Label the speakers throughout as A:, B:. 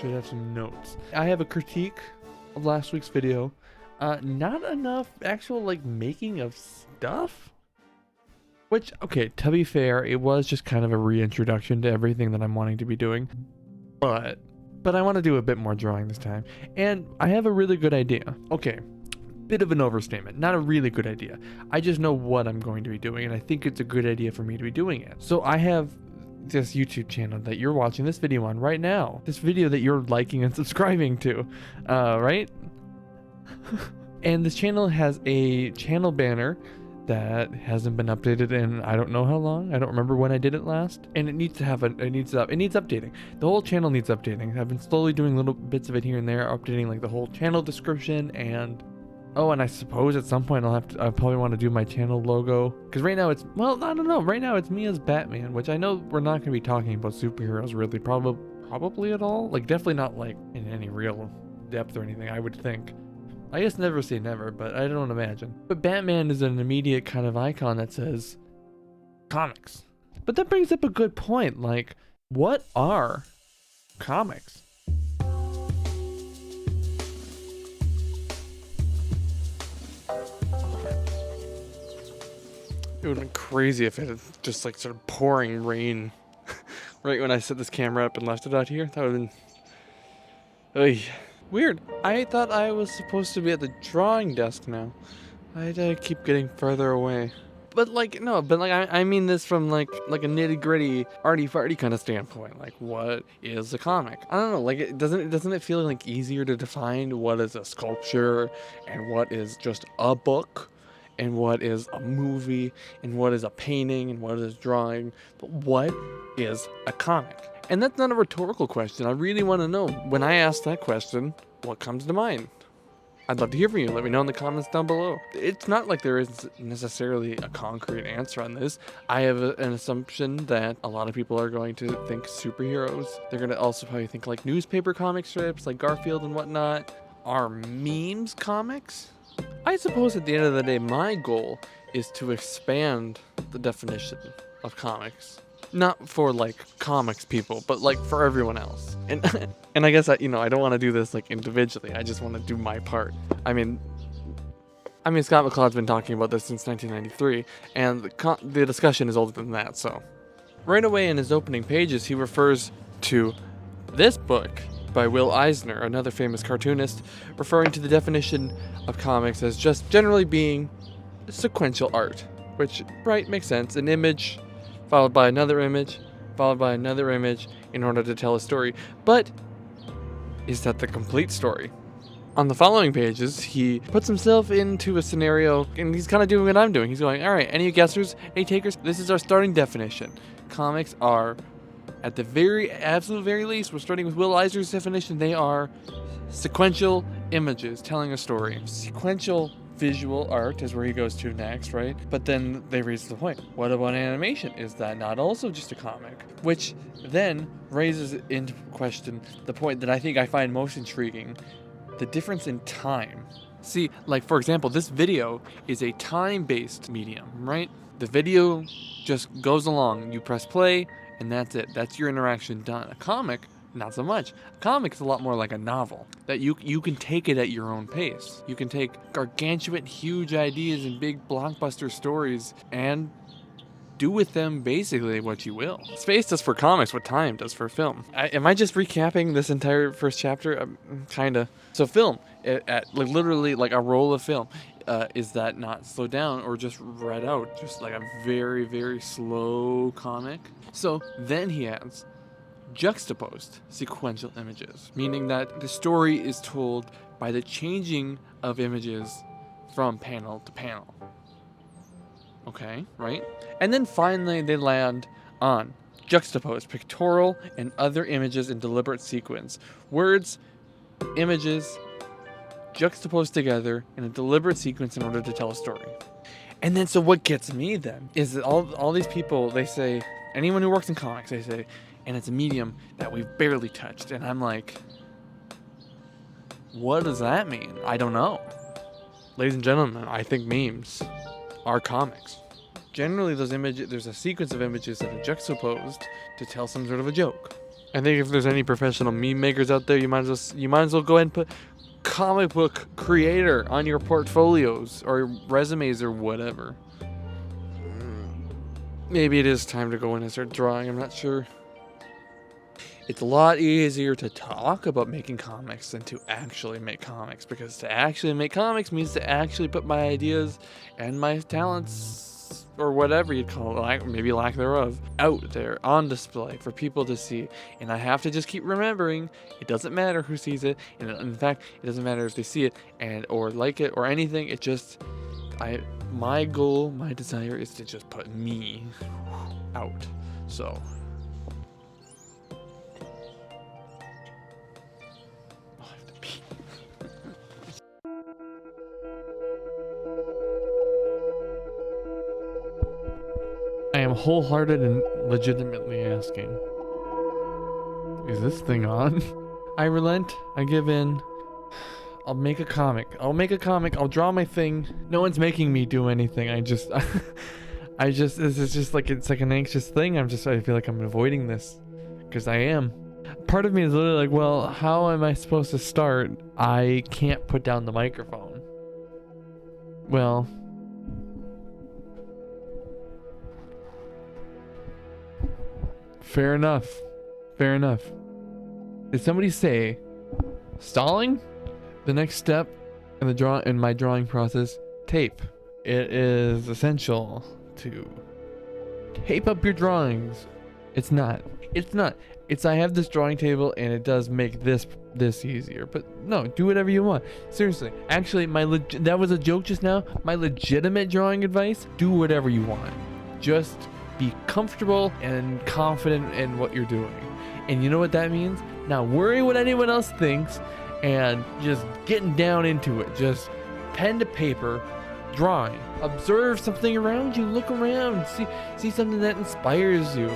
A: should have some notes. I have a critique of last week's video. Not enough actual like making of stuff. Which, okay, to be fair, it was just kind of a reintroduction to everything that I'm wanting to be doing. But I want to do a bit more drawing this time. And I have a really good idea. Okay, bit of an overstatement. Not a really good idea. I just know what I'm going to be doing, and I think it's a good idea for me to be doing it. So I have this YouTube channel that you're watching this video on right now. This video that you're liking and subscribing to, right? And this channel has a channel banner that hasn't been updated in I don't know how long. I don't remember when I did it last. And it needs to have it needs updating. The whole channel needs updating. I've been slowly doing little bits of it here and there, updating like the whole channel description and I suppose at some point I'll probably want to do my channel logo. Because right now it's, well, I don't know. Right now it's me as Batman, which I know we're not going to be talking about superheroes really, probably at all. Like definitely not like in any real depth or anything, I would think. I guess never say never, but I don't imagine. But Batman is an immediate kind of icon that says comics. But that brings up a good point. Like, what are comics? It would have been crazy if it had just like started pouring rain right when I set this camera up and left it out here. That would have been... Oy. Weird. I thought I was supposed to be at the drawing desk now. I keep getting further away. But like, no, but like, I mean this from like a nitty gritty, arty farty kind of standpoint. Like, what is a comic? I don't know, like, doesn't it feel like easier to define what is a sculpture and what is just a book and what is a movie and what is a painting and what is drawing? But what is a comic? And that's not a rhetorical question. I really want to know, when I ask that question, what comes to mind? I'd love to hear from you. Let me know in the comments down below. It's not like there is necessarily a concrete answer on this. I have an assumption that a lot of people are going to think superheroes. They're going to also probably think like newspaper comic strips, like Garfield and whatnot. Are memes comics? I suppose at the end of the day, my goal is to expand the definition of comics. Not for like comics people, but like for everyone else. And and I guess I don't want to do this like individually. I just want to do my part. I mean Scott McCloud's been talking about this since 1993, and the discussion is older than that. So right away in his opening pages, he refers to this book by Will Eisner, another famous cartoonist, referring to the definition of comics as just generally being sequential art, which, right, makes sense. An image followed by another image, followed by another image in order to tell a story. But is that the complete story? On the following pages, he puts himself into a scenario, and he's kind of doing what I'm doing. He's going, all right, any guessers, any takers? This is our starting definition. Comics are, at the absolute very least, we're starting with Will Eisner's definition, they are sequential images telling a story. Sequential visual art is where he goes to next, right? But then they raise the point. What about animation? Is that not also just a comic? Which then raises into question the point that I think I find most intriguing, the difference in time. See, like for example, this video is a time-based medium, right? The video just goes along. You press play, and that's it. That's your interaction done. A comic, not so much. A comic is a lot more like a novel, that you can take it at your own pace. You can take gargantuan, huge ideas and big blockbuster stories and do with them basically what you will. Space does for comics what time does for film. Am I just recapping this entire first chapter? Kinda. So film, literally like a roll of film, is that not slowed down or just read out? Just like a very, very slow comic? So then he adds juxtaposed sequential images, meaning that the story is told by the changing of images from panel to panel. Okay, right? And then finally they land on juxtaposed pictorial and other images in deliberate sequence. Words, images, juxtaposed together in a deliberate sequence in order to tell a story. And then so what gets me then is that all these people, they say, anyone who works in comics, they say, and it's a medium that we've barely touched. And I'm like, what does that mean? I don't know. Ladies and gentlemen, I think memes are comics. Generally, those images, there's a sequence of images that are juxtaposed to tell some sort of a joke. I think if there's any professional meme makers out there, you might as well go ahead and put comic book creator on your portfolios or resumes or whatever. Maybe it is time to go in and start drawing. I'm not sure. It's a lot easier to talk about making comics than to actually make comics, because to actually make comics means to actually put my ideas and my talents, or whatever you'd call it, like maybe lack thereof, out there on display for people to see. And I have to just keep remembering, it doesn't matter who sees it, and in fact, it doesn't matter if they see it and or like it or anything. It just, my goal, my desire is to just put me out. So I am wholehearted and legitimately asking, is this thing on? I relent. I give in. I'll make a comic. I'll draw my thing. No one's making me do anything. this is just like, it's like an anxious thing. I feel like I'm avoiding this because I am. Part of me is literally like, well, how am I supposed to start? I can't put down the microphone. Well, fair enough. Did somebody say stalling? The next step in my drawing process, tape. It is essential to tape up your drawings. It's not. I have this drawing table and it does make this easier. But no, do whatever you want. Seriously. Actually, that was a joke just now. My legitimate drawing advice, do whatever you want. Just be comfortable and confident in what you're doing. And you know what that means? Not worry what anyone else thinks and just getting down into it. Just pen to paper, drawing. Observe something around you. Look around. See something that inspires you.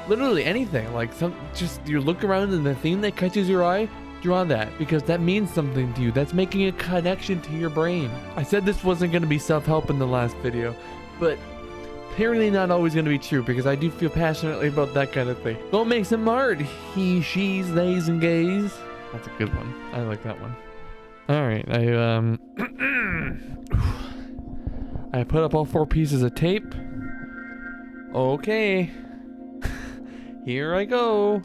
A: Literally anything. Like you look around and the thing that catches your eye, draw that, because that means something to you. That's making a connection to your brain. I said this wasn't going to be self-help in the last video, but apparently not always going to be true, because I do feel passionately about that kind of thing. Go make some art. He, she's, theys, and gays. That's a good one. I like that one. All right, I put up all 4 pieces of tape. Okay. Here I go.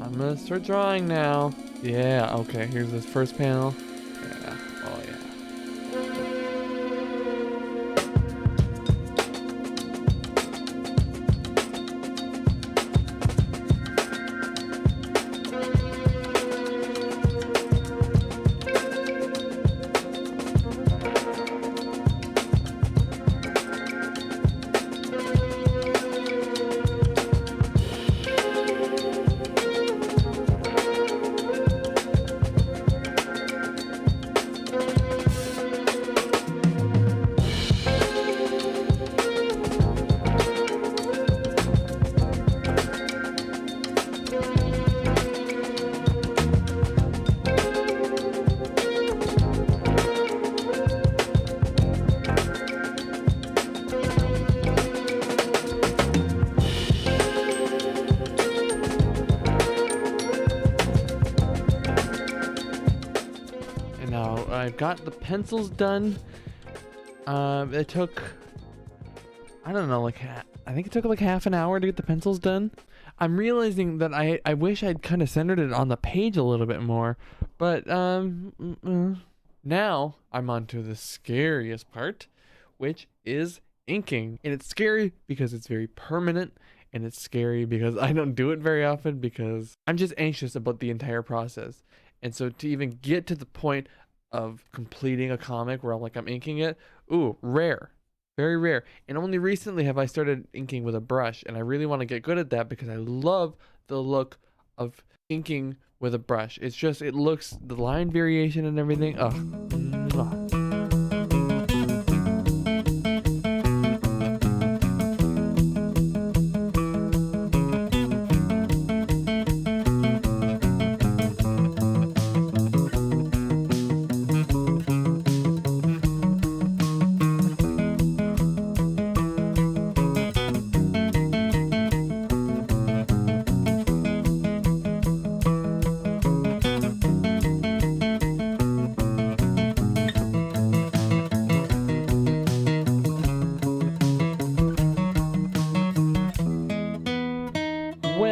A: I'm gonna start drawing now. Yeah, okay, here's this first panel. Yeah, oh yeah. I've got the pencils done. It took, I don't know, I think it took like half an hour to get the pencils done. I'm realizing that I wish I'd kind of centered it on the page a little bit more, but now I'm on to the scariest part, which is inking. And it's scary because it's very permanent, and it's scary because I don't do it very often, because I'm just anxious about the entire process. And so to even get to the point of completing a comic where I'm inking it, ooh, rare. Very rare. And only recently have I started inking with a brush, and I really want to get good at that because I love the look of inking with a brush. It's just, it looks, the line variation and everything,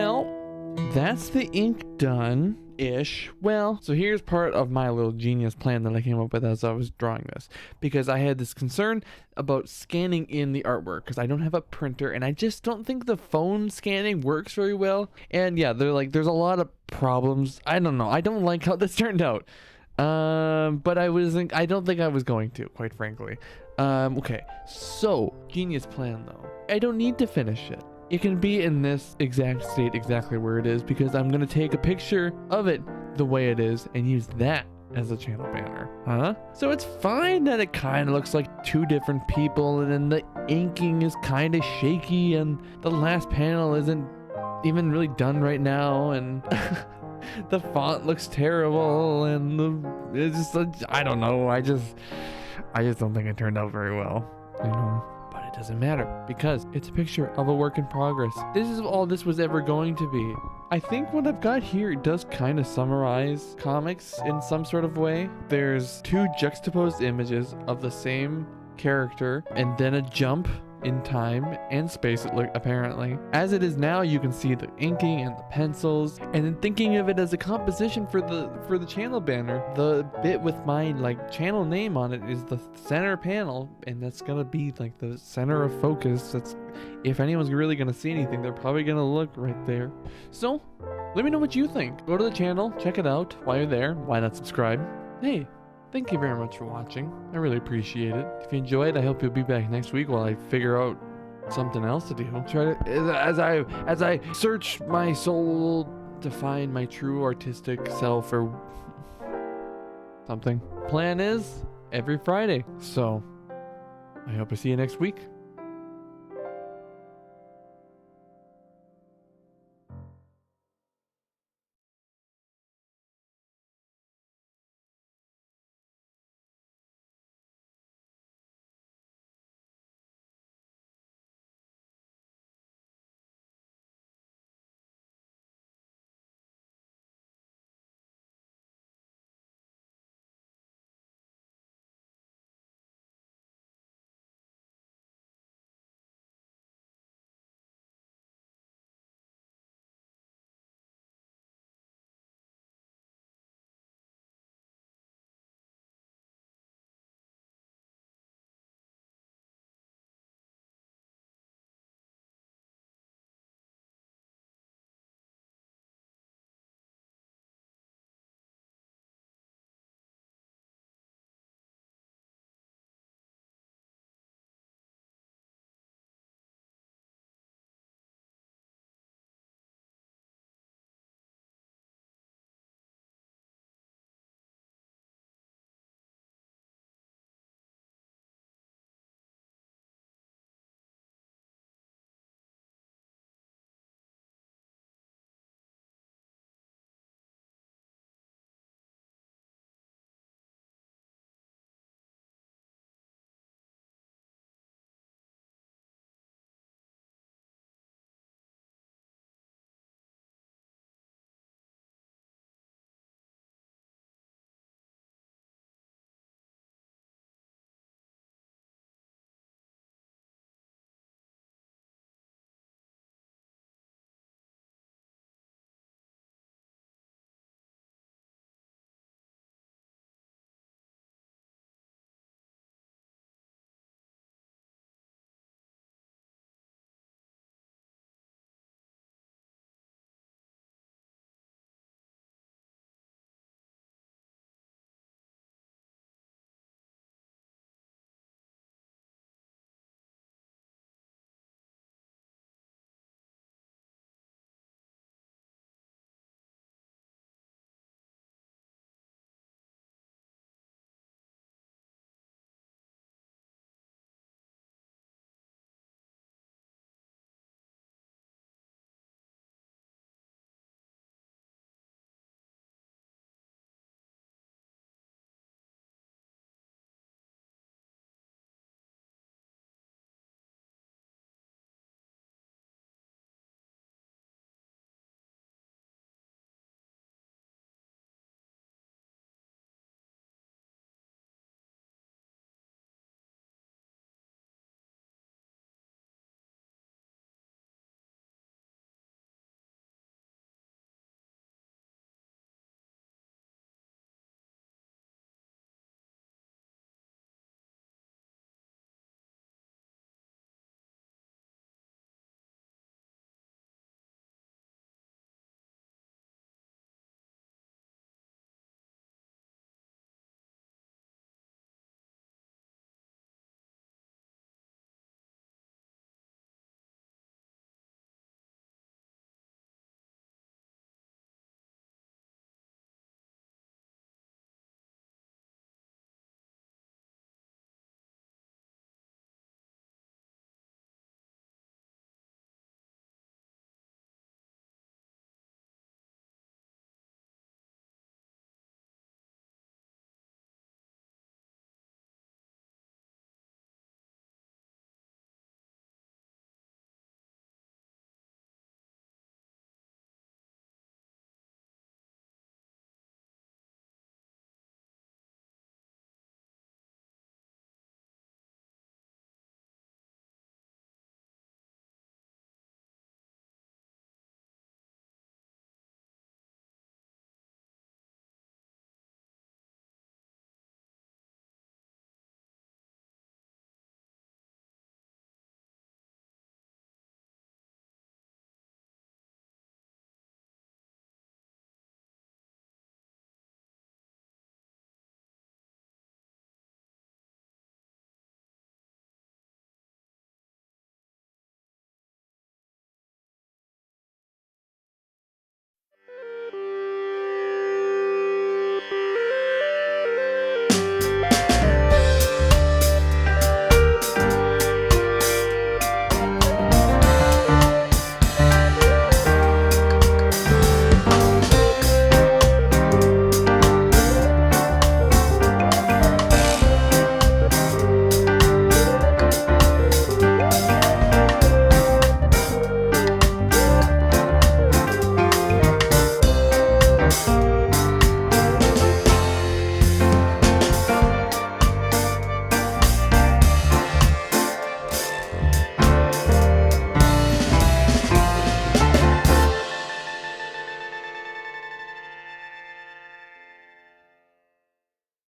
A: well, that's the ink done. Ish. Well, so here's part of my little genius plan that I came up with as I was drawing this, because I had this concern about scanning in the artwork because I don't have a printer and I just don't think the phone scanning works very well. And yeah, there's a lot of problems. I don't know. I don't like how this turned out. But I don't think I was going to, quite frankly. Okay. So, genius plan though. I don't need to finish it. It can be in this exact state exactly where it is because I'm going to take a picture of it the way it is and use that as a channel banner. So it's fine that it kind of looks like two different people and then the inking is kind of shaky and the last panel isn't even really done right now and the font looks terrible and it's just, I don't know. I just don't think it turned out very well, you know. But it doesn't matter because it's a picture of a work in progress. This is all this was ever going to be. I think what I've got here does kind of summarize comics in some sort of way. There's two juxtaposed images of the same character and then a jump in time and space, apparently. As it is now, you can see the inking and the pencils, and then thinking of it as a composition for the channel banner, the bit with my like channel name on it is the center panel, and that's gonna be like the center of focus. That's, if anyone's really gonna see anything, they're probably gonna look right there. So let me know what you think. Go to the channel, check it out. While you're there, why not subscribe? Hey, thank you very much for watching. I really appreciate it. If you enjoyed, I hope you'll be back next week while I figure out something else to do. Try to, as I search my soul to find my true artistic self or something. Plan is every Friday. So I hope I see you next week.